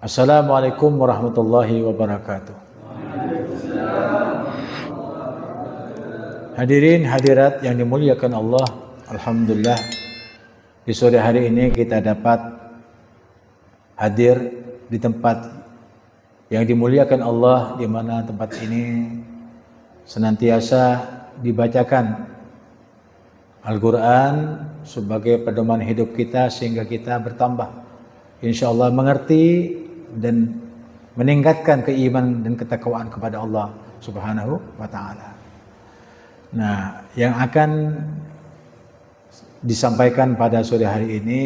Assalamualaikum warahmatullahi wabarakatuh. Hadirin hadirat yang dimuliakan Allah, alhamdulillah di sore hari ini kita dapat hadir di tempat yang dimuliakan Allah, di mana tempat ini senantiasa dibacakan Al-Quran sebagai pedoman hidup kita sehingga kita bertambah insyaallah mengerti dan meningkatkan keimanan dan ketakwaan kepada Allah Subhanahu wa taala. Nah, yang akan disampaikan pada sore hari ini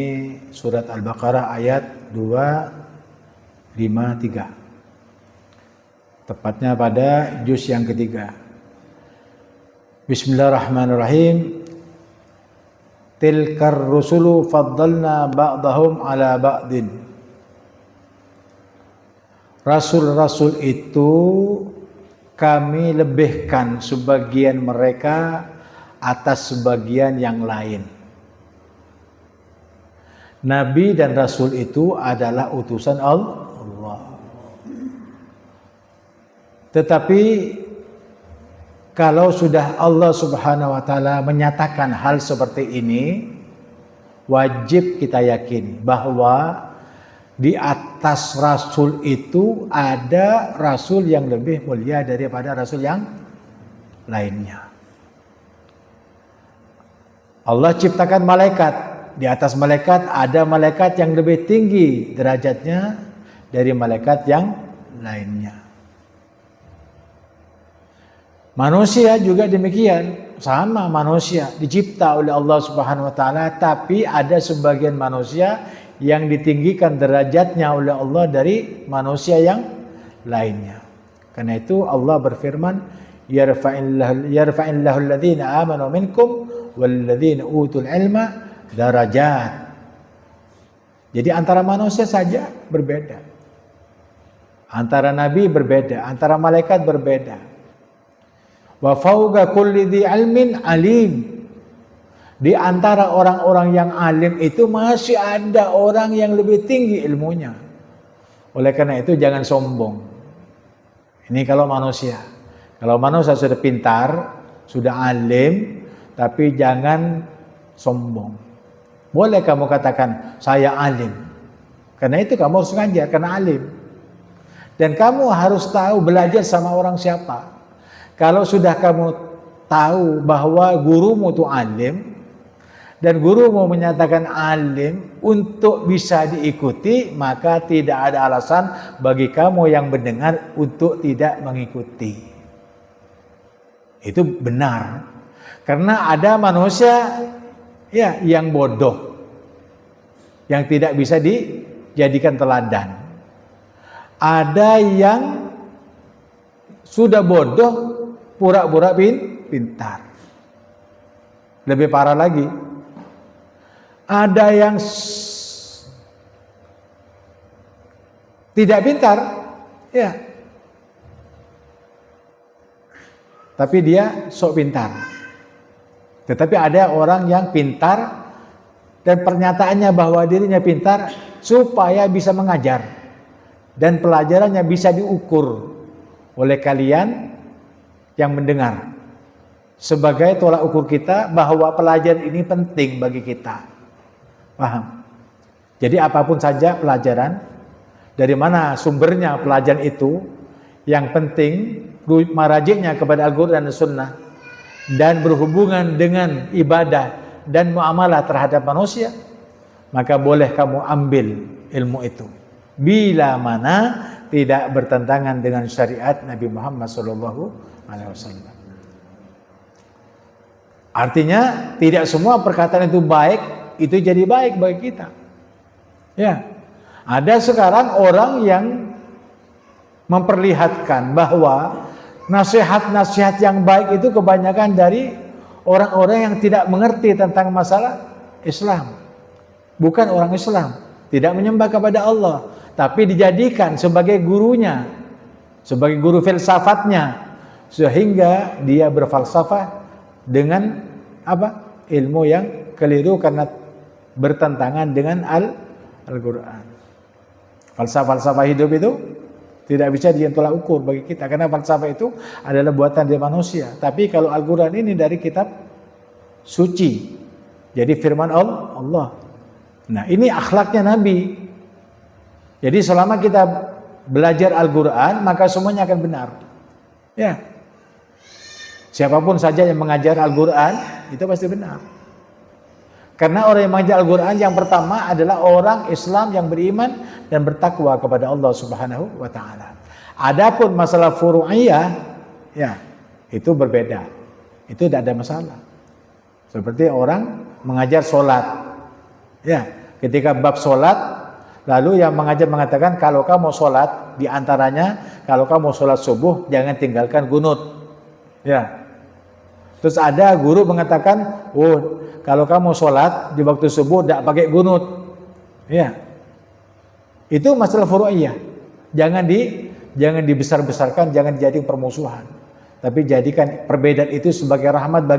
surat Al-Baqarah ayat 253. Tepatnya pada juz yang ketiga. Bismillahirrahmanirrahim. Tilkar rusulu faddalna ba'dahum ala ba'din. Rasul-rasul itu kami lebihkan sebagian mereka atas sebagian yang lain. Nabi dan Rasul itu adalah utusan Allah. Tetapi kalau sudah Allah Subhanahu wa taala menyatakan hal seperti ini, wajib kita yakini bahwa di atas Rasul itu ada Rasul yang lebih mulia daripada Rasul yang lainnya. Allah ciptakan malaikat. Di atas malaikat ada malaikat yang lebih tinggi derajatnya dari malaikat yang lainnya. Manusia juga demikian, sama manusia dicipta oleh Allah Subhanahu wa taala, tapi ada sebagian manusia yang ditinggikan derajatnya oleh Allah dari manusia yang lainnya. Karena itu Allah berfirman, yarfa'illahu alladhina amanu minkum walladzina utul ilma darajat. Jadi antara manusia saja berbeda. Antara nabi berbeda, antara malaikat berbeda. Wa fawqa kulli dhi ilmin alim. Di antara orang-orang yang alim itu masih ada orang yang lebih tinggi ilmunya. Oleh karena itu jangan sombong. Ini kalau manusia. Kalau manusia sudah pintar, sudah alim, tapi jangan sombong. Boleh kamu katakan, saya alim. Karena itu kamu harus ngajar, karena alim. Dan kamu harus tahu belajar sama orang siapa. Kalau sudah kamu tahu bahwa gurumu itu alim, dan gurumu menyatakan alim untuk bisa diikuti, maka tidak ada alasan bagi kamu yang mendengar untuk tidak mengikuti. Itu benar. Karena ada manusia ya yang bodoh, yang tidak bisa dijadikan teladan. Ada yang sudah bodoh pura-pura pintar. Lebih parah lagi, ada yang tidak pintar, ya, tapi dia sok pintar. Tetapi ada orang yang pintar dan pernyataannya bahwa dirinya pintar supaya bisa mengajar dan pelajarannya bisa diukur oleh kalian yang mendengar sebagai tolak ukur kita bahwa pelajaran ini penting bagi kita. Paham? Jadi apapun saja pelajaran, dari mana sumbernya pelajaran itu, yang penting marajiknya kepada Al-Quran dan Sunnah dan berhubungan dengan ibadah dan muamalah terhadap manusia, maka boleh kamu ambil ilmu itu bila mana tidak bertentangan dengan syariat Nabi Muhammad SAW. Artinya tidak semua perkataan itu baik itu jadi baik bagi kita. Ya. Ada sekarang orang yang memperlihatkan bahwa nasihat-nasihat yang baik itu kebanyakan dari orang-orang yang tidak mengerti tentang masalah Islam. Bukan orang Islam, tidak menyembah kepada Allah, tapi dijadikan sebagai gurunya, sebagai guru filsafatnya, sehingga dia berfalsafah dengan apa? Ilmu yang keliru karena bertentangan dengan Al-Quran. Falsafah hidup itu tidak bisa ditolak ukur bagi kita, karena falsafah itu adalah buatan dari manusia. Tapi kalau Al-Quran ini dari kitab suci, jadi firman Allah. Nah, ini akhlaknya Nabi. Jadi selama kita belajar Al-Quran, maka semuanya akan benar. Ya, siapapun saja yang mengajar Al-Quran itu pasti benar. Karena orang yang mengajar Al-Quran yang pertama adalah orang Islam yang beriman dan bertakwa kepada Allah Subhanahu wa taala. Adapun masalah furu'iyah, ya, itu berbeda. Itu tidak ada masalah. Seperti orang mengajar sholat. Ya, ketika bab sholat, lalu yang mengajar mengatakan kalau kamu sholat, diantaranya kalau kamu sholat subuh jangan tinggalkan gunut. Ya. Terus ada guru mengatakan, oh, kalau kamu sholat di waktu subuh tidak pakai gunut. Ya. Itu masalah furu'iyah. Jangan dibesar-besarkan, jangan dijadikan permusuhan. Tapi jadikan perbedaan itu sebagai rahmat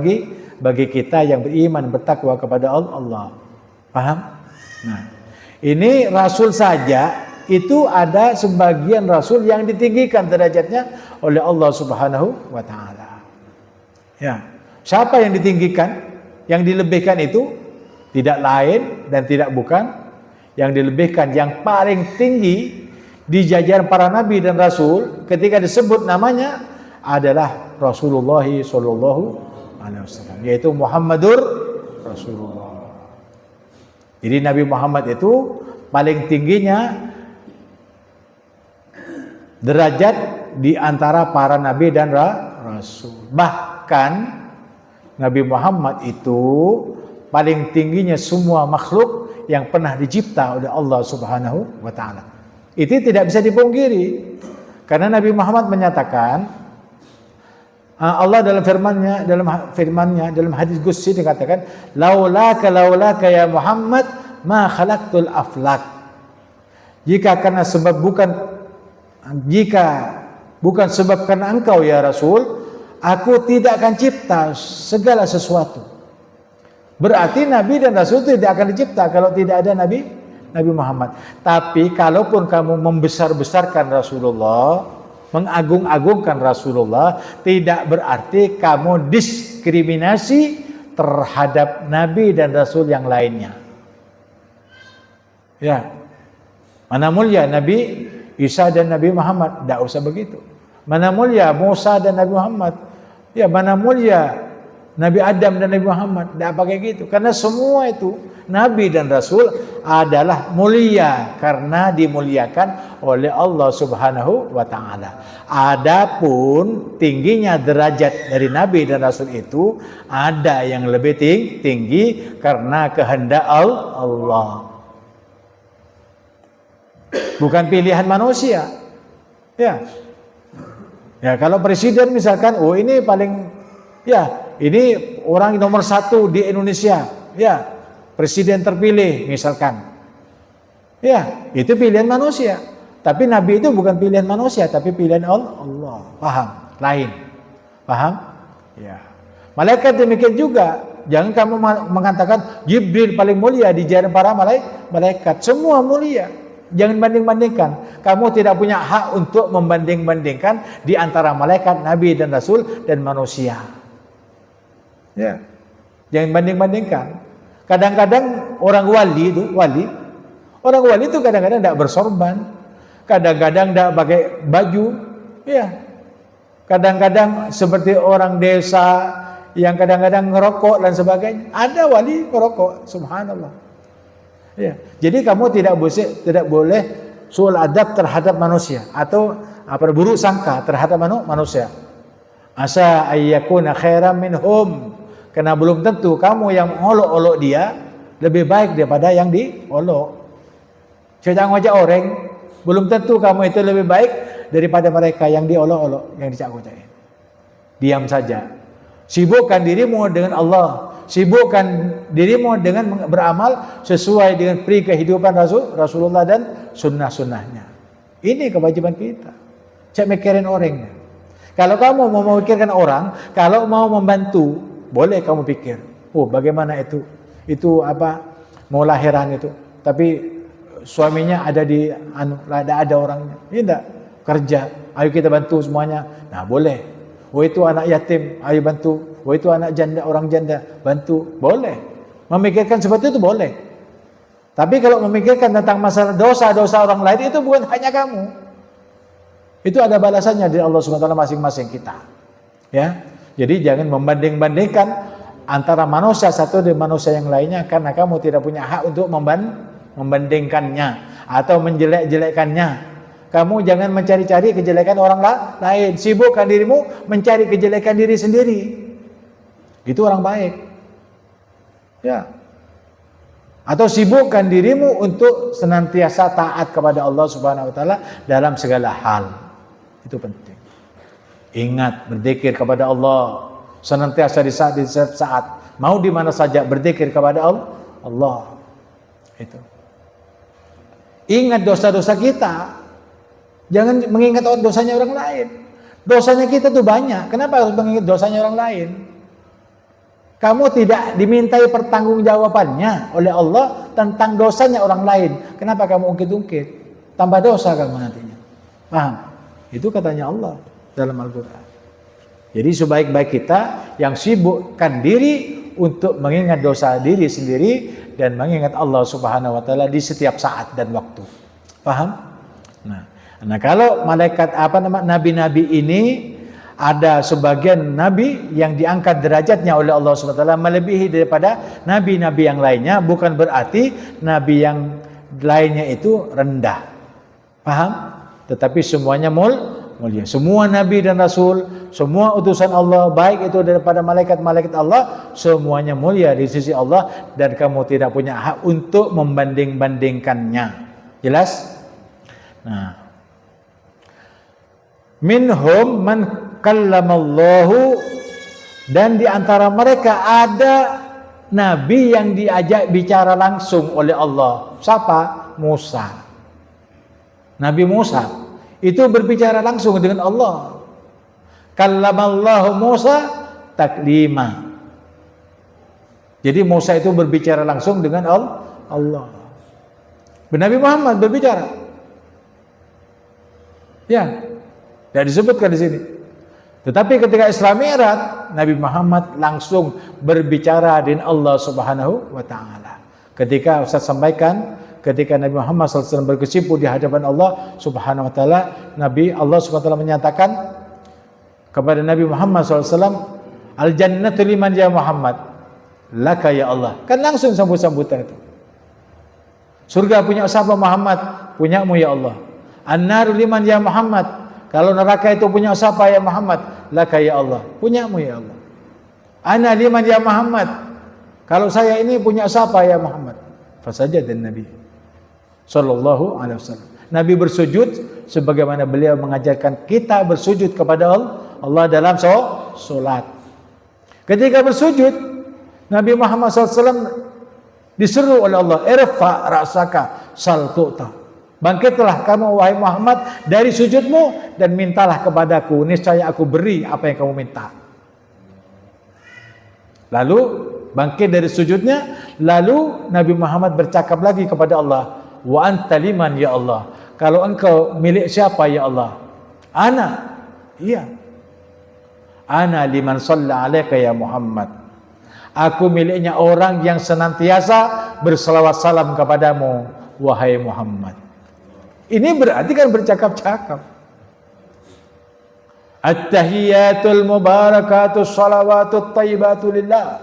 bagi kita yang beriman, bertakwa kepada Allah. Paham? Nah, ini rasul saja itu ada sebagian rasul yang ditinggikan derajatnya oleh Allah Subhanahu wa taala. Ya. Siapa yang ditinggikan? Yang dilebihkan itu tidak lain dan tidak bukan, yang dilebihkan yang paling tinggi di jajaran para nabi dan rasul ketika disebut namanya adalah Rasulullah sallallahu alaihi wasallam, yaitu Muhammadur Rasulullah. Jadi Nabi Muhammad itu paling tingginya derajat di antara para nabi dan rasul. Bahkan Nabi Muhammad itu paling tingginya semua makhluk yang pernah dicipta oleh Allah Subhanahu wa taala. Itu tidak bisa dipungkiri. Karena Nabi Muhammad menyatakan, Allah dalam firman-Nya dalam hadis qudsi dikatakan, laulaka ya Muhammad ma khalaqtul aflak. Jika bukan sebab karena engkau ya Rasul, aku tidak akan cipta segala sesuatu. Berarti Nabi dan Rasul tidak akan dicipta kalau tidak ada Nabi Muhammad. Tapi kalaupun kamu membesar-besarkan Rasulullah, mengagung-agungkan Rasulullah, tidak berarti kamu diskriminasi terhadap Nabi dan Rasul yang lainnya. Ya, mana mulia Nabi Isa dan Nabi Muhammad, tidak usah begitu. Mana mulia Musa dan Nabi Muhammad, ya, mana mulia Nabi Adam dan Nabi Muhammad, tidak pakai gitu. Karena semua itu Nabi dan Rasul adalah mulia karena dimuliakan oleh Allah Subhanahu wa taala. Adapun tingginya derajat dari Nabi dan Rasul itu ada yang lebih tinggi karena kehendak Allah. Bukan pilihan manusia. Ya. Ya, kalau presiden misalkan, oh ini paling, ya, ini orang nomor 1 di Indonesia, ya, presiden terpilih misalkan, ya, itu pilihan manusia. Tapi Nabi itu bukan pilihan manusia, tapi pilihan Allah. Paham? Lain. Paham? Ya. Malaikat demikian juga. Jangan kamu mengatakan Jibril paling mulia di jajaran para malaikat. Semua mulia. Jangan banding-bandingkan. Kamu tidak punya hak untuk membanding-bandingkan di antara malaikat, nabi dan rasul dan manusia. Ya. Jangan banding-bandingkan. Kadang-kadang orang wali itu kadang-kadang tidak bersorban, kadang-kadang tidak pakai baju, ya. Kadang-kadang seperti orang desa yang kadang-kadang ngerokok dan sebagainya. Ada wali ngerokok, subhanallah. Ya, jadi kamu tidak boleh suul adab terhadap manusia atau buruk sangka terhadap manusia. Asa ayyakuna khairan minhum, karena belum tentu kamu yang olok-olok dia lebih baik daripada yang diolok. Jangan ngajak orang, belum tentu kamu itu lebih baik daripada mereka yang diolok-olok, yang dicak-cakin. Diam saja. Sibukkan dirimu dengan Allah. Sibukkan dirimu dengan beramal sesuai dengan pri kehidupan Rasulullah dan sunnah-sunnahnya. Ini kewajiban kita. Cek mikirin orangnya. Kalau kamu mau memikirkan orang, kalau mau membantu, boleh kamu pikir. Oh, bagaimana itu? Itu apa? Mau lahiran itu. Tapi suaminya ada di ada orangnya, tidak kerja, ayo kita bantu semuanya. Nah boleh. Oh itu anak yatim, ayo bantu. Oh itu anak janda, orang janda, bantu. Boleh. Memikirkan seperti itu boleh. Tapi kalau memikirkan tentang masalah dosa-dosa orang lain, itu bukan hanya kamu. Itu ada balasannya dari Allah SWT masing-masing kita. Ya, jadi jangan membanding-bandingkan antara manusia satu dengan manusia yang lainnya, karena kamu tidak punya hak untuk membandingkannya atau menjelek-jelekkannya. Kamu jangan mencari-cari kejelekan orang lain. Sibukkan dirimu mencari kejelekan diri sendiri. Itu orang baik. Ya. Atau sibukkan dirimu untuk senantiasa taat kepada Allah Subhanahu wa taala dalam segala hal. Itu penting. Ingat berzikir kepada Allah senantiasa di setiap saat. Mau di mana saja berzikir kepada Allah. Itu. Ingat dosa-dosa kita. Jangan mengingat dosanya orang lain. Dosanya kita tuh banyak. Kenapa harus mengingat dosanya orang lain? Kamu tidak dimintai pertanggungjawabannya oleh Allah tentang dosanya orang lain. Kenapa kamu ungkit-ungkit? Tambah dosa kamu nantinya. Paham? Itu katanya Allah dalam Al-Quran. Jadi sebaik-baik kita yang sibukkan diri untuk mengingat dosa diri sendiri dan mengingat Allah Subhanahu wa taala di setiap saat dan waktu. Paham? Nah, kalau malaikat nabi-nabi ini ada sebagian nabi yang diangkat derajatnya oleh Allah Subhanahu wa taala melebihi daripada nabi-nabi yang lainnya, bukan berarti nabi yang lainnya itu rendah. Paham? Tetapi semuanya mulia. Semua nabi dan rasul, semua utusan Allah, baik itu daripada malaikat-malaikat Allah, semuanya mulia di sisi Allah dan kamu tidak punya hak untuk membanding-bandingkannya. Jelas? Nah, minhum man kallamallahu, dan di antara mereka ada nabi yang diajak bicara langsung oleh Allah. Siapa? Musa. Nabi Musa itu berbicara langsung dengan Allah. Kallamallahu Musa taklima. Jadi Musa itu berbicara langsung dengan Allah. Nabi Muhammad berbicara. Ya, tidak disebutkan di sini. Tetapi ketika Isra Mi'raj, Nabi Muhammad langsung berbicara dengan Allah Subhanahu wa taala. Ketika Ustaz sampaikan, ketika Nabi Muhammad SAW berkecimpung di hadapan Allah Subhanahu wa taala, Allah Subhanahu wa taala menyatakan kepada Nabi Muhammad SAW, al-jannatu liman ya Muhammad, laka ya Allah. Kan langsung sambut-sambutan itu. Surga punya siapa Muhammad? Punyamu ya Allah. An-naru liman ya Muhammad, kalau neraka itu punya siapa ya Muhammad? Laka ya Allah. Punyamu ya Allah. Ana liman ya Muhammad, kalau saya ini punya siapa ya Muhammad? Fasajada Nabi sallallahu alaihi wasallam. Nabi bersujud sebagaimana beliau mengajarkan kita bersujud kepada Allah dalam salat. Ketika bersujud, Nabi Muhammad SAW diseru oleh Allah, irfa ra'saka sal tu'ta. Bangkitlah kamu wahai Muhammad dari sujudmu dan mintalah kepadaku, niscaya aku beri apa yang kamu minta. Lalu bangkit dari sujudnya, lalu Nabi Muhammad bercakap lagi kepada Allah, wa anta liman ya Allah, kalau engkau milik siapa ya Allah? Ana, iya, ana liman shalla alaika ya Muhammad, aku miliknya orang yang senantiasa berselawat salam kepadamu wahai Muhammad. Ini berarti kan bercakap-cakap. At-tahiyatul mubarakatus salawatut thayyibatu lillah.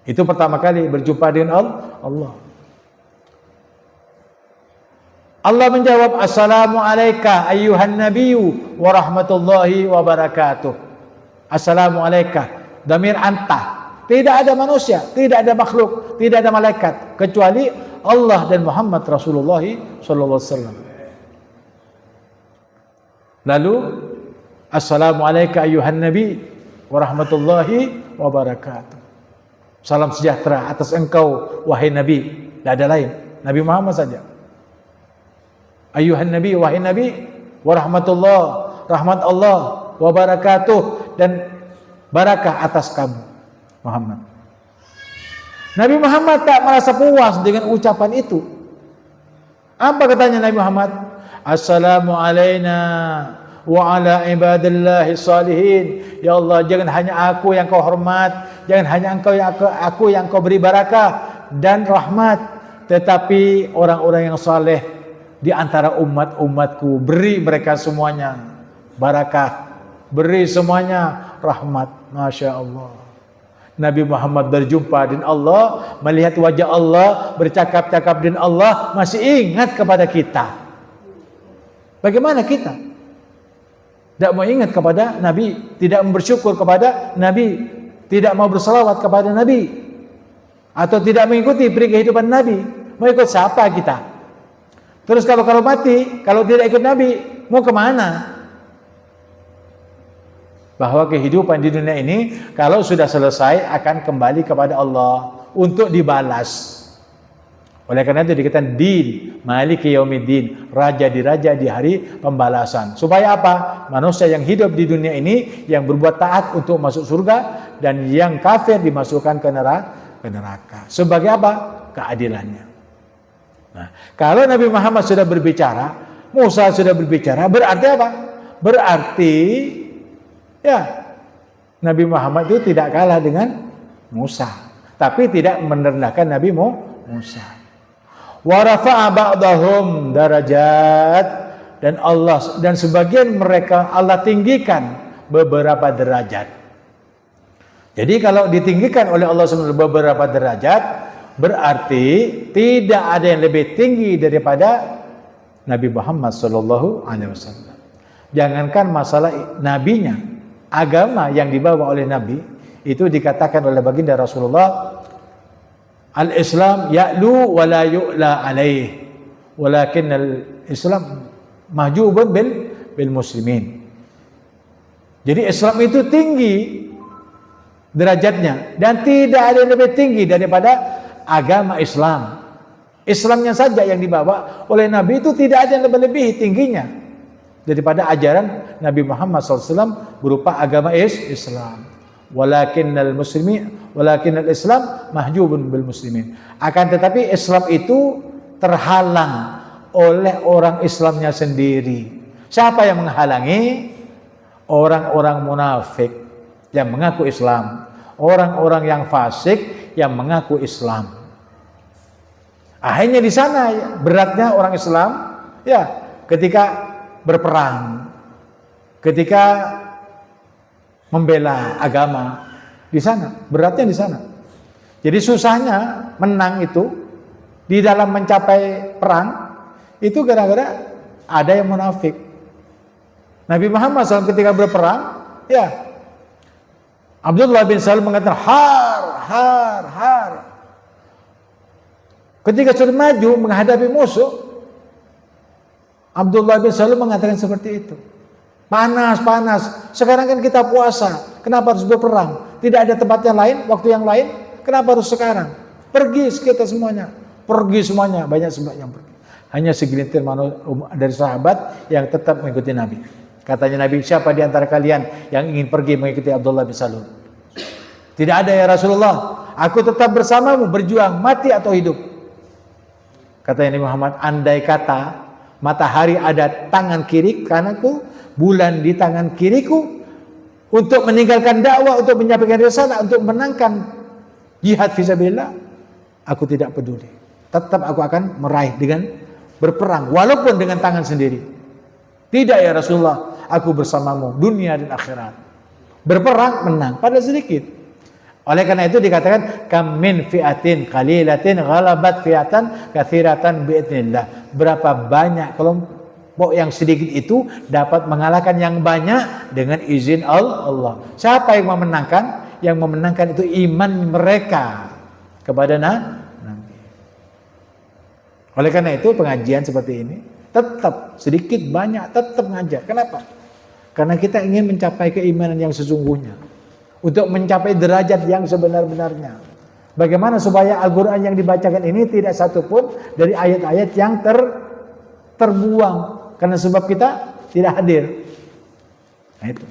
Itu pertama kali berjumpa dengan Allah. Allah menjawab, assalamu alayka ayyuhan nabiyyu wa rahmatullahi wa barakatuh. Assalamu alayka, dhamir anta. Tidak ada manusia, tidak ada makhluk, tidak ada malaikat kecuali Allah dan Muhammad Rasulullah sallallahu alaihi wasallam. Lalu assalamu alayka ayyuhan nabi wa rahmatullahi wa barakatuh. Salam sejahtera atas engkau wahai nabi, tidak ada lain, Nabi Muhammad saja. Ayyuhan nabi, wahai nabi, wa rahmatullah, rahmat Allah, wa barakatuh, dan barakah atas kamu Muhammad. Nabi Muhammad tak merasa puas dengan ucapan itu. Apa katanya Nabi Muhammad? Assalamu alaina wa ala ibadillahi salihin. Ya Allah, jangan hanya aku yang kau hormat, jangan hanya aku yang kau beri barakah dan rahmat, tetapi orang-orang yang saleh di antara umat-umatku, beri mereka semuanya barakah, beri semuanya rahmat. Masya Allah. Nabi Muhammad berjumpa dengan Allah, melihat wajah Allah, bercakap-cakap dengan Allah, masih ingat kepada kita. Bagaimana kita? Tidak mau ingat kepada Nabi, tidak bersyukur kepada Nabi, tidak mau bersalawat kepada Nabi, atau tidak mengikuti peri kehidupan Nabi. Mau ikut siapa kita? Terus kalau mati, kalau tidak ikut Nabi, mau kemana? Bahwa kehidupan di dunia ini kalau sudah selesai akan kembali kepada Allah untuk dibalas. Oleh karena itu dikatakan din, maliki yaumiddin, raja di hari pembalasan. Supaya apa? Manusia yang hidup di dunia ini yang berbuat taat untuk masuk surga, dan yang kafir dimasukkan ke neraka. Sebagai apa? Keadilannya. Nah, kalau Nabi Muhammad sudah berbicara, Musa sudah berbicara, berarti apa? Berarti ya, Nabi Muhammad itu tidak kalah dengan Musa, tapi tidak merendahkan Nabi Musa. Wa rafa'a ba'dahum darajat, dan sebagian mereka Allah tinggikan beberapa derajat. Jadi kalau ditinggikan oleh Allah SWT beberapa derajat, berarti tidak ada yang lebih tinggi daripada Nabi Muhammad SAW. Jangankan masalah nabinya, agama yang dibawa oleh Nabi itu dikatakan oleh baginda Rasulullah, al-Islam ya'lu wa la yu'la alaih, walakin al-Islam mahjubun bil muslimin. Jadi Islam itu tinggi derajatnya, dan tidak ada yang lebih tinggi daripada agama Islam. Islamnya saja yang dibawa oleh Nabi itu tidak ada yang lebih tingginya daripada ajaran Nabi Muhammad SAW berupa agama Islam. Walakin al-Islam mahjubun bil muslimin. Akan tetapi Islam itu terhalang oleh orang Islamnya sendiri. Siapa yang menghalangi? Orang-orang munafik yang mengaku Islam, orang-orang yang fasik yang mengaku Islam. Akhirnya di sana beratnya orang Islam ya ketika berperang, ketika membela agama, di sana beratnya di sana. Jadi susahnya menang itu di dalam mencapai perang itu gara-gara ada yang munafik. Nabi Muhammad SAW ketika berperang, ya Abdullah bin Salam mengatakan har. Ketika sudah maju menghadapi musuh, Abdullah bin Salam mengatakan seperti itu. Panas. Sekarang kan kita puasa. Kenapa harus berperang? Tidak ada tempat yang lain, waktu yang lain. Kenapa harus sekarang? Pergi kita semuanya. Pergi semuanya. Banyak yang pergi. Hanya segelintir dari sahabat yang tetap mengikuti Nabi. Katanya Nabi, siapa di antara kalian yang ingin pergi mengikuti Abdullah bin Salam? Tidak ada ya Rasulullah. Aku tetap bersamamu, berjuang, mati atau hidup. Katanya Nabi Muhammad, andai kata matahari ada tangan kiri kananku, bulan di tangan kiriku, untuk meninggalkan dakwah, untuk menyampaikan risalah, untuk menangkan jihad fisabilillah, aku tidak peduli. Tetap aku akan meraih dengan berperang, walaupun dengan tangan sendiri. Tidak ya Rasulullah, aku bersamamu dunia dan akhirat. Berperang menang pada sedikit. Oleh karena itu dikatakan kam min fi'atin qalilatin ghalabat fi'atan katsiratan bi'idznillah. Berapa banyak kelompok yang sedikit itu dapat mengalahkan yang banyak dengan izin Allah. Siapa yang memenangkan? Yang memenangkan itu iman mereka kepada Nabi. Oleh karena itu pengajian seperti ini tetap sedikit banyak tetap ngajar. Kenapa? Karena kita ingin mencapai keimanan yang sesungguhnya. Untuk mencapai derajat yang sebenar-benarnya. Bagaimana supaya Al-Quran yang dibacakan ini tidak satu pun dari ayat-ayat yang terbuang. Karena sebab kita tidak hadir. Nah itu.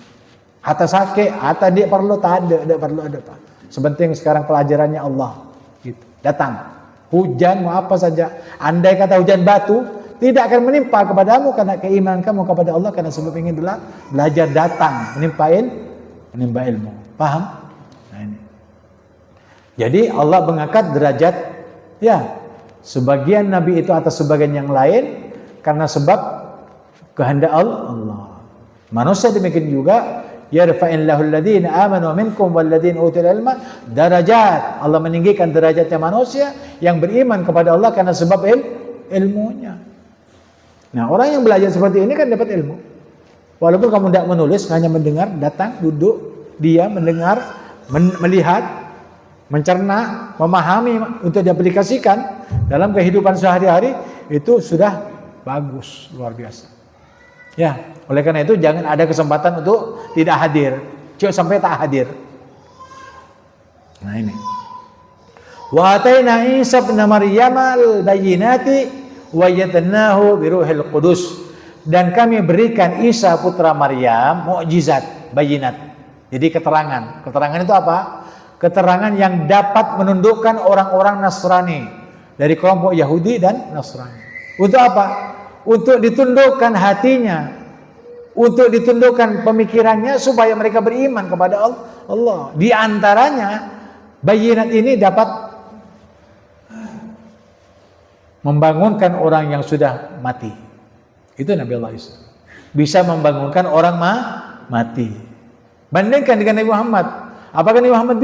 Hatta sakit, hatta dia perlu, tak ada Pak. Sepenting sekarang pelajarannya Allah. Gitu. Datang. Hujan mau apa saja. Andai kata hujan batu, tidak akan menimpa kepadamu karena keimanan kamu kepada Allah, karena sebab ingin belajar datang menimba ilmu. Paham? Nah, ini. Jadi Allah mengangkat derajat ya sebagian nabi itu atas sebagian yang lain karena sebab kehendak Allah. Manusia demikian juga, yarfa'illahu alladhina amanu minkum walladhina utul ilma darajat. Allah meninggikan derajatnya manusia yang beriman kepada Allah karena sebab ilmunya. Nah, orang yang belajar seperti ini kan dapat ilmu. Walaupun kamu tidak menulis, hanya mendengar, datang, duduk, dia mendengar, melihat, mencerna, memahami untuk diaplikasikan dalam kehidupan sehari-hari, itu sudah bagus, luar biasa. Ya, oleh karena itu jangan ada kesempatan untuk tidak hadir, cuma sampai tak hadir. Nah ini. Wa ataina Isa ibn Maryam al-bayyinati wa yatannahu biruhil qudus, dan kami berikan Isa putra Maryam mukjizat, bayinat. Jadi keterangan. Keterangan itu apa? Keterangan yang dapat menundukkan orang-orang Nasrani dari kelompok Yahudi dan Nasrani. Untuk apa? Untuk ditundukkan hatinya, untuk ditundukkan pemikirannya supaya mereka beriman kepada Allah. Di antaranya bayinat ini dapat membangunkan orang yang sudah mati. Itu Nabi Allah Isa. Bisa membangunkan orang mati. Bandingkan dengan Nabi Muhammad. Apakah Nabi Muhammad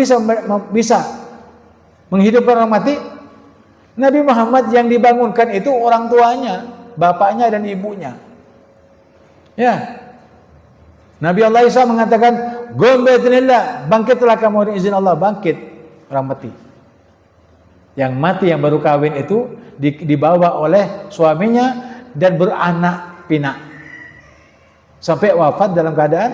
bisa menghidupkan orang mati? Nabi Muhammad yang dibangunkan itu orang tuanya, bapaknya dan ibunya. Ya. Nabi Allah Isa mengatakan, "Qum bi'idznillah, bangkitlah kamu dengan izin Allah." Bangkit orang mati. Yang mati yang baru kawin itu dibawa oleh suaminya dan beranak pinak sampai wafat dalam keadaan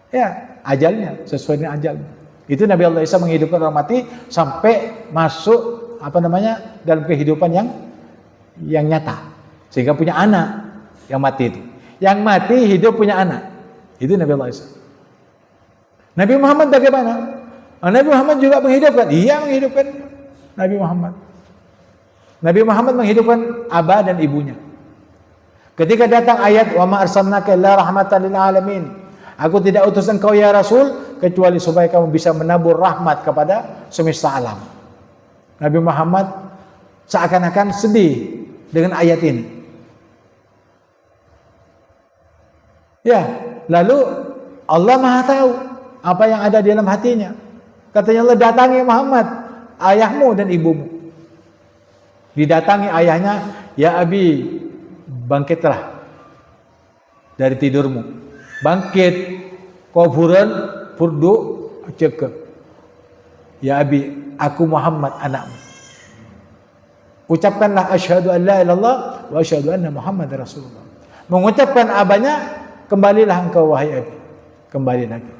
ya ajalnya, sesuai dengan ajalnya. Itu Nabi Allah Isa menghidupkan orang mati sampai masuk dalam kehidupan yang nyata, sehingga punya anak yang mati itu. Yang mati hidup punya anak. Itu Nabi Allah Isa. Nabi Muhammad bagaimana? Nabi Muhammad juga menghidupkan. Iya, menghidupkan Nabi Muhammad. Nabi Muhammad menghidupkan abah dan ibunya. Ketika datang ayat wa ma arsalnaka illa rahmatan lil alamin. Aku tidak utus engkau ya Rasul kecuali supaya kamu bisa menabur rahmat kepada semesta alam. Nabi Muhammad seakan-akan sedih dengan ayat ini. Ya, lalu Allah Maha tahu apa yang ada di dalam hatinya. Katanya Allah, datangi Muhammad, ayahmu dan ibumu. Didatangi ayahnya, ya Abi, bangkitlah dari tidurmu. Bangkit, kuburan, furdu, cekek. Ya Abi, aku Muhammad anakmu. Ucapkanlah asyhadu an la ilaha illallah wa asyhadu anna Muhammad Rasulullah. Mengucapkan abahnya, kembalilah engkau wahai Abi. Kembali lagi.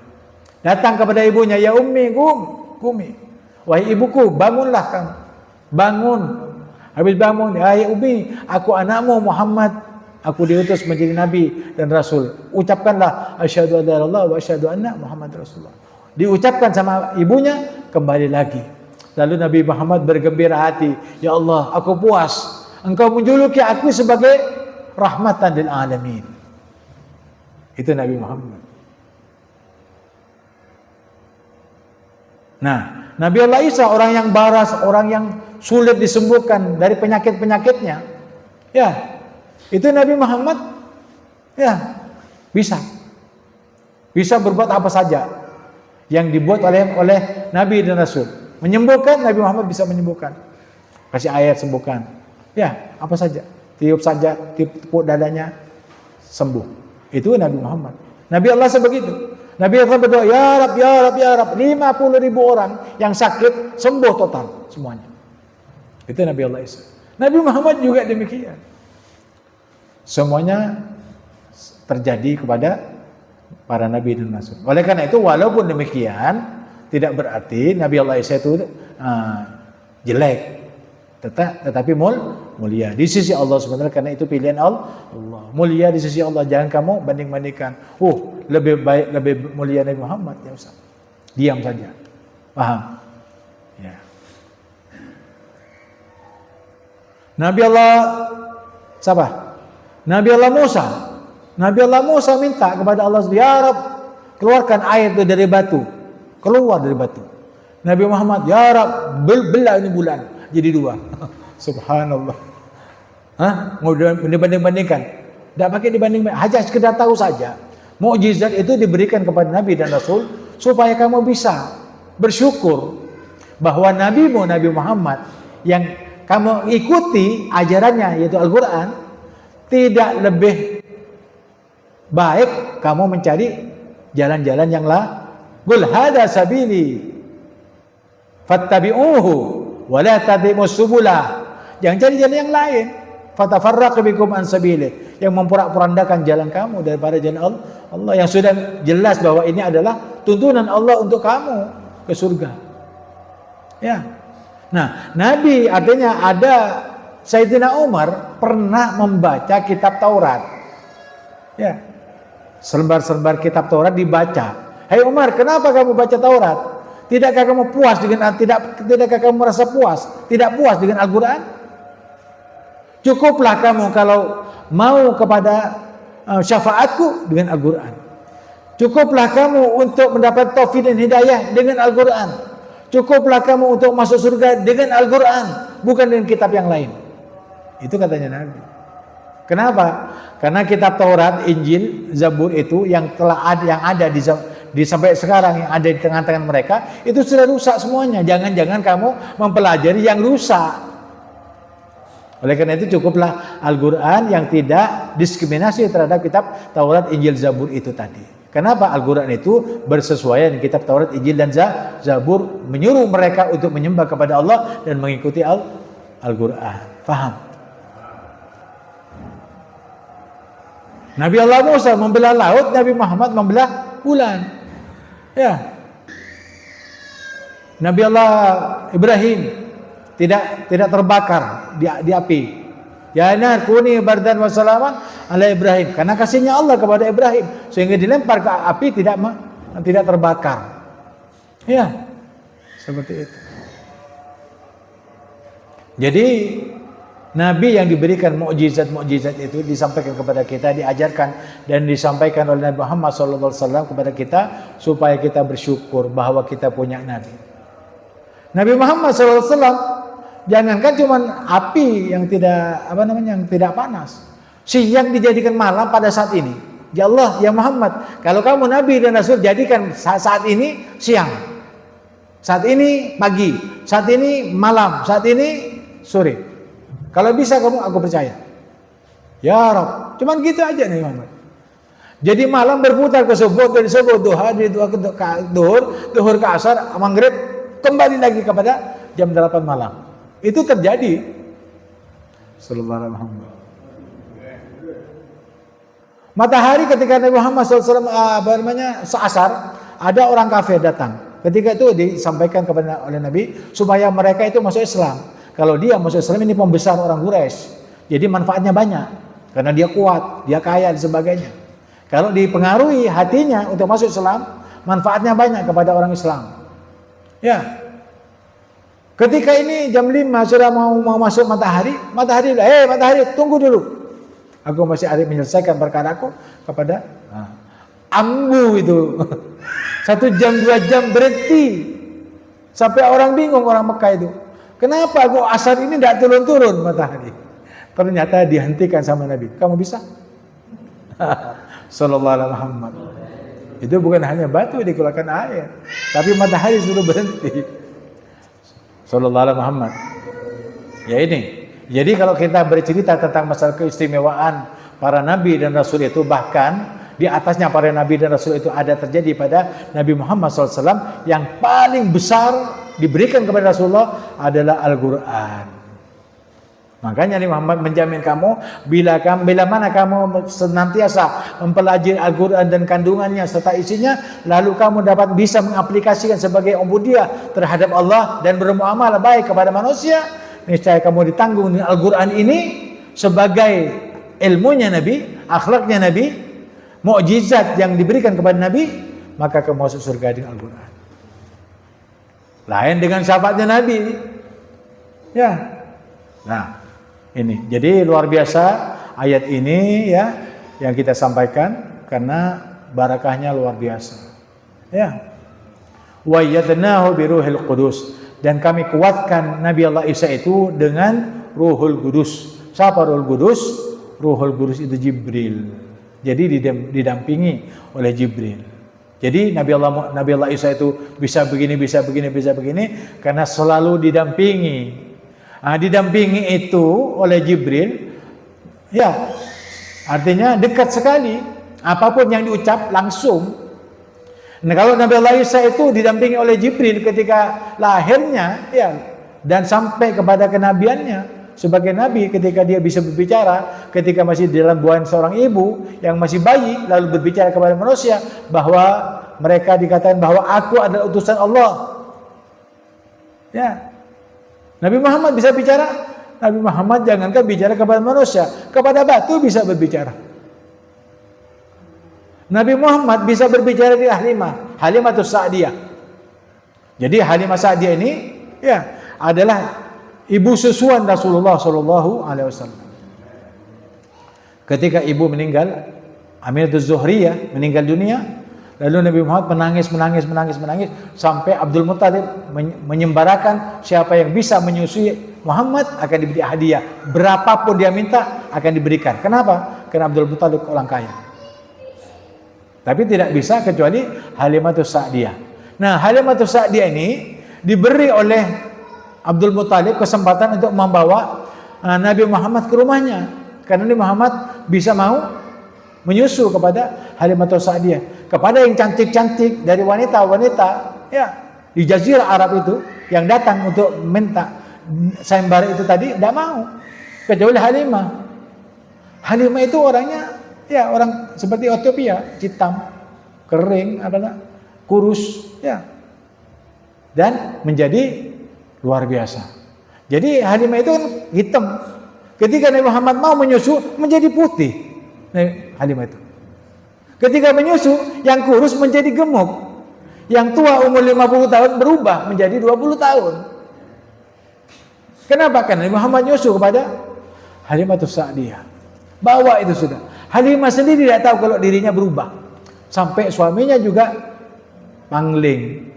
Datang kepada ibunya, ya ummi, qumi. Wahai ibuku, bangunlah kamu. Bangun. Habis bangun, ya ummi, aku anakmu Muhammad. Aku diutus menjadi nabi dan rasul. Ucapkanlah asyhadu an la ilaha illallah wa asyhadu anna Muhammad Rasulullah. Diucapkan sama ibunya, kembali lagi. Lalu Nabi Muhammad bergembira hati, ya Allah, aku puas. Engkau menjuluki aku sebagai rahmatan lil alamin. Itu Nabi Muhammad. Nah, Nabi Allah Isa orang yang baras, orang yang sulit disembuhkan dari penyakit-penyakitnya. Ya, itu Nabi Muhammad ya bisa berbuat apa saja yang dibuat oleh Nabi dan Rasul. Menyembuhkan, Nabi Muhammad bisa menyembuhkan. Kasih ayat sembuhkan. Ya, apa saja. Tiup saja, tepuk dadanya, sembuh. Itu Nabi Muhammad. Nabi Allah sebegitu. Nabi Allah berdoa, ya Rab, ya Rab, ya Rab. 50.000 orang yang sakit sembuh total semuanya. Itu Nabi Allah Isa. Nabi Muhammad juga demikian. Semuanya terjadi kepada para nabi dan rasul. Oleh karena itu, walaupun demikian, tidak berarti Nabi Allah Isa itu jelek, tetapi mulia di sisi Allah SWT, karena itu pilihan Allah. Mulia di sisi Allah. Jangan kamu banding-bandingkan. Lebih baik, lebih mulia Nabi Muhammad. Ya usah. Diam saja. Paham? Ya. Nabi Allah Siapa? Nabi Allah Musa. Nabi Allah Musa minta kepada Allah, ya Rabb, keluarkan air itu dari batu. Keluar dari batu. Nabi Muhammad, ya Rabb, belah ini bulan jadi 2. Subhanallah. Hah? Mau dibanding-bandingkan? Tidak pakai dibanding, hanya sekedar tahu saja. Mukjizat itu diberikan kepada Nabi dan Rasul supaya kamu bisa bersyukur bahwa Nabimu, Nabi Muhammad yang kamu ikuti ajarannya yaitu Al-Quran, tidak lebih baik kamu mencari jalan-jalan yang qul hada sabili fattabi'uhu wa la tattabi'us subula. Jangan cari jalan yang lain. Fatafarraqu bikum an sabili, yang memporak-porandakan jalan kamu daripada jalan Allah yang sudah jelas bahwa ini adalah tuntunan Allah untuk kamu ke surga. Ya. Nah, Nabi artinya ada Sayyidina Umar pernah membaca kitab Taurat. Ya. Selembar-selembar kitab Taurat dibaca. Hai Umar, kenapa kamu baca Taurat? Tidakkah kamu puas dengan tidakkah kamu merasa puas? Tidak puas dengan Al-Qur'an? Cukuplah kamu kalau mau kepada syafaatku dengan Al-Quran. Cukuplah kamu untuk mendapat taufik dan hidayah dengan Al-Quran. Cukuplah kamu untuk masuk surga dengan Al-Quran, bukan dengan kitab yang lain. Itu katanya Nabi. Kenapa? Karena kitab Taurat, Injil, Zabur itu yang ada di sampai sekarang yang ada di tengah-tengah mereka itu sudah rusak semuanya. Jangan-jangan kamu mempelajari yang rusak. Oleh karena itu cukuplah Al-Quran yang tidak diskriminasi terhadap kitab Taurat, Injil, Zabur itu tadi. Kenapa? Al-Quran itu bersesuaian dengan kitab Taurat, Injil, dan Zabur, menyuruh mereka untuk menyembah kepada Allah dan mengikuti Al-Quran. Faham? Nabi Allah Musa membelah laut, Nabi Muhammad membelah bulan. Ya. Nabi Allah Ibrahim tidak terbakar di api. Ya nar kuni bardan wa salaman ala Ibrahim. Karena kasihnya Allah kepada Ibrahim sehingga dilempar ke api tidak terbakar. Ya. Seperti itu. Jadi Nabi yang diberikan mukjizat-mukjizat itu disampaikan kepada kita, diajarkan dan disampaikan oleh Nabi Muhammad SAW kepada kita supaya kita bersyukur bahwa kita punya Nabi. Nabi Muhammad SAW jangankan cuma api yang tidak panas, siang dijadikan malam pada saat ini. Ya Allah, ya Muhammad, kalau kamu Nabi dan Rasul jadikan saat ini siang, saat ini pagi, saat ini malam, saat ini sore. Kalau bisa aku percaya. Ya Rabb, cuman gitu aja nih Muhammad. Jadi malam berputar ke subuh, dari subuh duha, dari duha ke duhur ke asar, maghrib, kembali lagi kepada jam 8 malam. Itu terjadi. Sallallahu alaihi wasallam. Matahari ketika Nabi Muhammad SAW seasar, ada orang kafir datang. Ketika itu disampaikan kepada oleh Nabi supaya mereka itu masuk Islam. Kalau dia masuk Islam, ini pembesar orang Quraisy. Jadi manfaatnya banyak karena dia kuat, dia kaya dan sebagainya. Kalau dipengaruhi hatinya untuk masuk Islam, manfaatnya banyak kepada orang Islam. Ya. Ketika ini jam 5 sudah mau masuk matahari, matahari tunggu dulu. Aku masih ada menyelesaikan perkaraku kepada ambu itu. 1 jam 2 jam berhenti. Sampai orang bingung, orang Mekah itu. Kenapa kok asar ini tidak turun-turun matahari? Ternyata dihentikan sama Nabi. Kamu bisa? Sallallahu alaihi wasallam. Itu bukan hanya batu dikeluarkan air, tapi matahari suruh berhenti. Sallallahu alaihi Muhammad. Ya ini. Jadi kalau kita bercerita tentang masalah keistimewaan para nabi dan rasul itu, bahkan di atasnya para nabi dan rasul itu ada terjadi pada Nabi Muhammad SAW, yang paling besar diberikan kepada Rasulullah adalah Al-Quran. Makanya Nabi Muhammad menjamin kamu bila mana kamu senantiasa mempelajari Al-Quran dan kandungannya serta isinya, lalu kamu dapat bisa mengaplikasikan sebagai ubudiyah terhadap Allah dan bermuamalah baik kepada manusia, niscaya kamu ditanggung dengan Al-Quran ini sebagai ilmunya Nabi, akhlaknya Nabi, mukjizat yang diberikan kepada Nabi, maka kamu masuk surga dengan Al-Quran. Lain dengan syafaatnya Nabi. Ya. Nah, ini. Jadi luar biasa ayat ini ya yang kita sampaikan karena barakahnya luar biasa. Ya. Wa yadnahu biruhil qudus, dan kami kuatkan Nabi Allah Isa itu dengan Ruhul Qudus. Siapa Ruhul Qudus? Ruhul Qudus itu Jibril. Jadi didampingi oleh Jibril. Jadi Nabi Allah Isa itu bisa begini karena selalu didampingi. Didampingi itu oleh Jibril, ya artinya dekat sekali. Apapun yang diucap langsung. Nah, kalau Nabi Allah Isa itu didampingi oleh Jibril ketika lahirnya, ya, dan sampai kepada kenabiannya sebagai nabi, ketika dia bisa berbicara, ketika masih di dalam buayan seorang ibu yang masih bayi, lalu berbicara kepada manusia bahwa mereka dikatakan bahwa aku adalah utusan Allah. Ya. Nabi Muhammad bisa bicara. Nabi Muhammad jangankan bicara kepada manusia, kepada batu bisa berbicara. Nabi Muhammad bisa berbicara di Halimatus Sa'diyah. Jadi Halimah Sa'diyah ini ya adalah ibu susuan Rasulullah Shallallahu Alaihi Wasallam. Ketika ibu meninggal, Aminatul Zuhriyah meninggal dunia, lalu Nabi Muhammad menangis sampai Abdul Muttalib menyembarakan siapa yang bisa menyusui Muhammad akan diberi hadiah, berapapun dia minta akan diberikan. Kenapa? Karena Abdul Muttalib orang kaya. Tapi tidak bisa kecuali Halimatus Sa'diyah. Nah, Halimatus Sa'diyah ini diberi oleh Abdul Muttalib kesempatan untuk membawa Nabi Muhammad ke rumahnya, karena Nabi Muhammad bisa mau menyusu kepada Halimatus Sa'diyah, kepada yang cantik-cantik dari wanita-wanita ya di Jazirah Arab itu yang datang untuk minta sayembara itu tadi, tidak mau kecuali Halimah. Halimah itu orangnya ya orang seperti Ethiopia, hitam, kering, kurus ya, dan menjadi luar biasa. Jadi Halimah itu kan hitam. Ketika Nabi Muhammad mau menyusu menjadi putih. Halimah itu. Ketika menyusu yang kurus menjadi gemuk. Yang tua umur 50 tahun berubah menjadi 20 tahun. Kenapa? Karena Nabi Muhammad nyusu kepada Halimatus Sa'diyah. Bawa itu sudah. Halimah sendiri tidak tahu kalau dirinya berubah. Sampai suaminya juga pangling.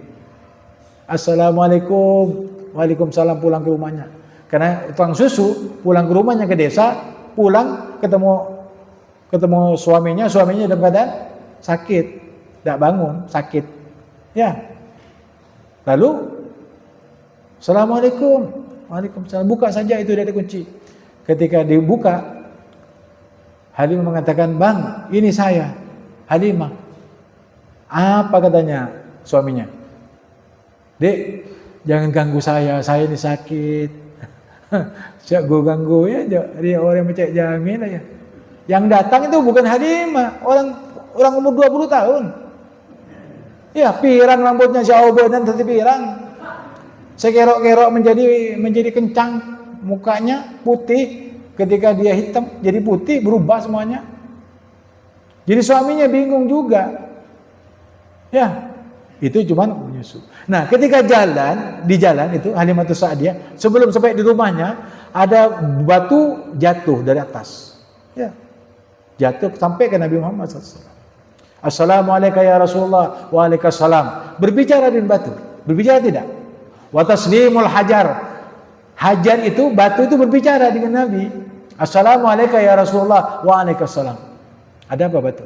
Assalamualaikum. Waalaikumsalam, pulang ke rumahnya. Karena tukang susu pulang ke rumahnya ke desa, pulang ketemu suaminya dalam keadaan sakit, tidak bangun, sakit. Ya. Lalu Assalamualaikum. Waalaikumsalam. Buka saja, itu dari kunci. Ketika dibuka, Halimah mengatakan, "Bang, ini saya, Halimah." Apa katanya suaminya? "Dek, jangan ganggu saya ini sakit." Siap gue ganggu ya, dia orang mencari jamin lah ya. Yang datang itu bukan Halimah, orang umur 20 tahun. Ya, pirang rambutnya syaubanan tadi pirang. Sekerok-kerok menjadi kencang, mukanya putih. Ketika dia hitam jadi putih, berubah semuanya. Jadi suaminya bingung juga. Ya, itu cuma menyusu. Nah, ketika di jalan itu Halimatus Sa'diyah, sebelum sampai di rumahnya ada batu jatuh dari atas. Ya. Jatuh sampai ke Nabi Muhammad SAW. Assalamualaikum ya Rasulullah. Waalaikumsalam. Berbicara dengan batu. Berbicara tidak? Wa taslimul hajar. Hajar itu, batu itu berbicara dengan Nabi. Assalamualaikum ya Rasulullah. Waalaikumsalam. Ada apa batu?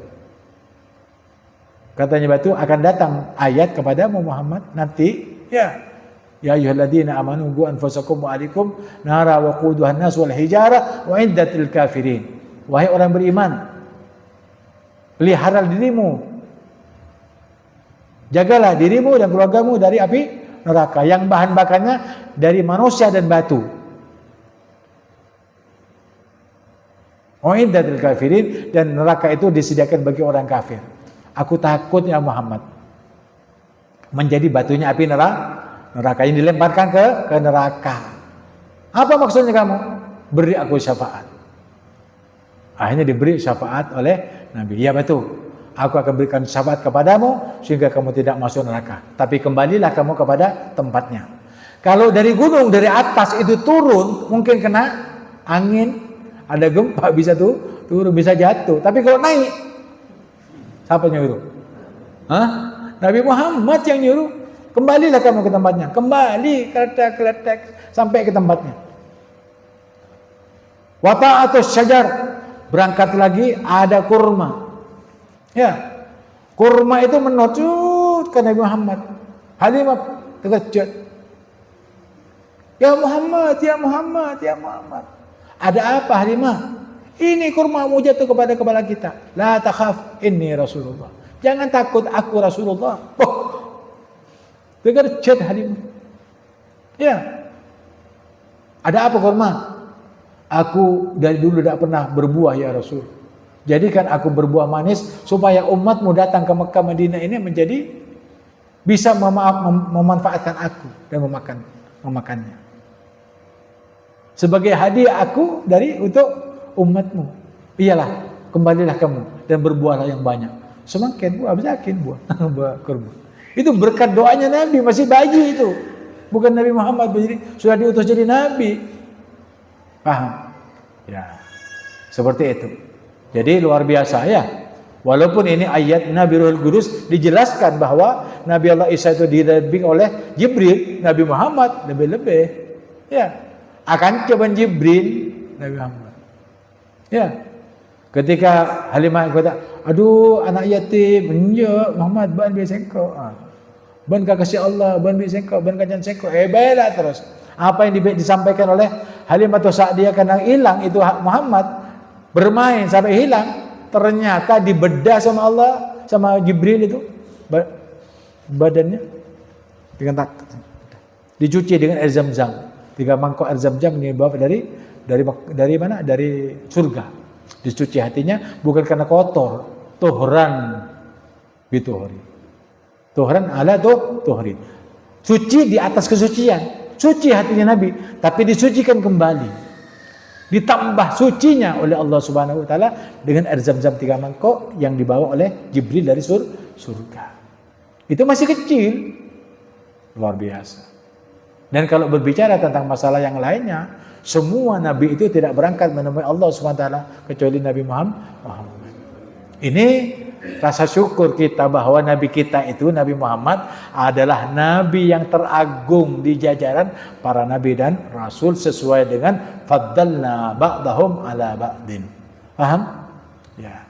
Katanya batu, akan datang ayat kepadamu Muhammad nanti, ya. Ya ayyuhalladzina amanu qu anfusakum wa ahlikum nara wa quduhan nas wal hijarah wa iddatil kafirin. Wahai orang beriman, pelihara dirimu, jagalah dirimu dan keluargamu dari api neraka yang bahan bakarnya dari manusia dan batu. Wa iddatil kafirin, dan neraka itu disediakan bagi orang kafir. Aku takut ya Muhammad menjadi batunya api neraka yang dilemparkan ke neraka. Apa maksudnya kamu? Beri aku syafaat. Akhirnya diberi syafaat oleh Nabi. Ya betul. Aku akan berikan syafaat kepadamu sehingga kamu tidak masuk neraka. Tapi kembalilah kamu kepada tempatnya. Kalau dari gunung, dari atas itu turun, mungkin kena angin, ada gempa bisa turun, bisa jatuh. Tapi kalau naik, siapa nyuruh? Hah? Nabi Muhammad yang nyuruh. Kembalilah kamu ke tempatnya. Kembali, keletek sampai ke tempatnya. Wa ta'atus syajar, berangkat lagi ada kurma. Ya. Kurma itu menunjuk ke Nabi Muhammad. Halimah terkejut. Ya Muhammad, ya Muhammad, ya Muhammad. Ada apa Halimah? Ini kurmamu jatuh kepada kepala kita. La takhaf, inni Rasulullah. Jangan takut, aku Rasulullah. Oh. Terkejut Halimah. Ya. Ada apa kurma? Aku dari dulu tidak pernah berbuah ya Rasul. Jadikan aku berbuah manis supaya umatmu datang ke Mekah Madinah ini menjadi bisa memanfaatkan aku dan memakannya. Sebagai hadiah aku untuk umatmu. Iyalah, kembalilah kamu dan berbuahlah yang banyak. Semakin buah, semakin buah. Buah kurma. Itu berkat doanya Nabi, masih bayi itu. Bukan Nabi Muhammad sudah diutus jadi Nabi. Paham? Ya. Seperti itu. Jadi luar biasa ya. Walaupun ini ayat Nabi Ruhul Qudus dijelaskan bahwa Nabi Allah Isa itu didampingi oleh Jibril, Nabi Muhammad lebih-lebih. Ya. Akan cobaan Jibril Nabi Muhammad. Ya. Ketika Halimah kata, aduh anak yatim, ya Muhammad ban biasengko. Ban kasih Allah, ban biasengko, ban kacan sengko. Bela terus. Apa yang disampaikan oleh Halimah Sa'diyah karena hilang itu Muhammad bermain sampai hilang, ternyata dibedah sama Allah, sama Jibril itu badannya dengan dicuci dengan air Zam-Zam. 3 mangkok air Zam-Zam ini bawa dari mana? Dari surga. Dicuci hatinya bukan karena kotor, tuhran bituhri. Tuhran ala tuhri. Suci di atas kesucian. Suci hatinya Nabi, tapi disucikan kembali. Ditambah sucinya oleh Allah Subhanahu wa taala dengan air Zam-Zam 3 mangkok yang dibawa oleh Jibril dari surga. Itu masih kecil. Luar biasa. Dan kalau berbicara tentang masalah yang lainnya, semua nabi itu tidak berangkat menemui Allah Subhanahu wa taala kecuali Nabi Muhammad. Ini rasa syukur kita bahwa nabi kita itu Nabi Muhammad adalah nabi yang teragung di jajaran para nabi dan rasul sesuai dengan faddalna ba'dahum ala ba'din. Paham? Ya.